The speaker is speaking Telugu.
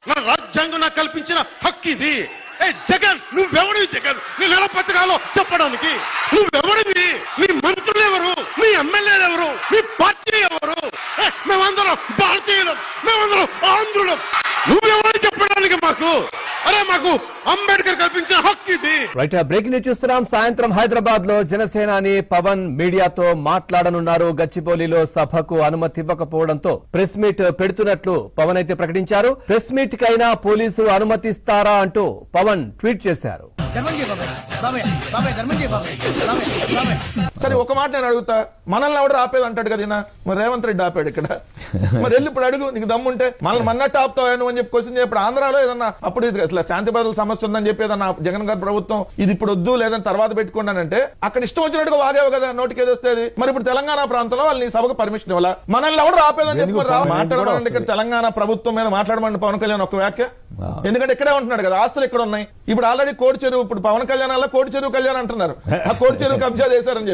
నా రాజ్యాంగం నాకు కల్పించిన హక్కు ఇది. ఏ జగన్, నువ్వెవడివి జగన్? నేను ఎలా బతకాలో చెప్పడానికి నువ్వెవడివి? నీ మంత్రులు ఎవరు? నీ ఎమ్మెల్యేలు ఎవరు? నీ పార్టీ ఎవరు? మేమందరం భారతీయులం, మేమందరం ఆంధ్రులం. నువ్వెవరు చెప్పడానికి మాకు? అరే మాకు అంబేద్కర్ కల్పించిన హక్కు ఇది. రైట్, బ్రేకింగ్ న్యూస్ చూస్తున్నాం. సాయంత్రం హైదరాబాద్ లో జనసేనాని పవన్ మీడియాతో మాట్లాడనున్నారు. గచ్చిబౌలిలో సభకు అనుమతి ఇవ్వకపోవడంతో ప్రెస్ మీట్ పెడుతున్నట్లు పవన్ అయితే ప్రకటించారు. ప్రెస్ మీట్ కైనా పోలీసు అనుమతిస్తారా అంటూ పవన్ ట్వీట్ చేశారు. సరే, ఒక మాట నేను అడుగుతా, మనల్ని ఎవడు ఆపేది అంటాడు కదా ఈయన. మరి రేవంత్ రెడ్డి ఆపాడు ఇక్కడ. మరి వెళ్ళి ఇప్పుడు అడుగు, నీకు దమ్ముంటే మనల్ని మన్నట్టు ఆపుతావు నువ్వు అని చెప్పి క్వశ్చన్ చెప్పి ఆంధ్రాలో ఏదన్నా అప్పుడు ఇట్లా శాంతి భద్రతల సమస్య ఉందని చెప్పి ఏదన్నా జగన్ గారి ప్రభుత్వం ఇది ఇప్పుడు వద్దు లేదని తర్వాత పెట్టుకున్నానంటే అక్కడ ఇష్టం వచ్చినట్టుగా వాగేవు కదా, నోటికి ఏది వస్తుంది. మరి ఇప్పుడు తెలంగాణ ప్రాంతంలో వాళ్ళు నీ సభకు పర్మిషన్ ఇవ్వాలా? మనల్ని ఎవడు ఆపేదని చెప్పి మాట్లాడమండి. ఇక్కడ తెలంగాణ ప్రభుత్వం మీద మాట్లాడమండి పవన్ కళ్యాణ్ ఒక వ్యాఖ్య. ఎందుకంటే ఇక్కడే ఉంటున్నాడు కదా, ఆస్తులు ఇక్కడ ఉన్నాయి. ఇప్పుడు ఆల్రెడీ కోడి చెరువు, ఇప్పుడు పవన్ కళ్యాణ్ అలా కోడి చెరువు కళ్యాణ్ అంటున్నారు. ఆ కోడి చెరువు కబ్జా చేశారని చెప్పి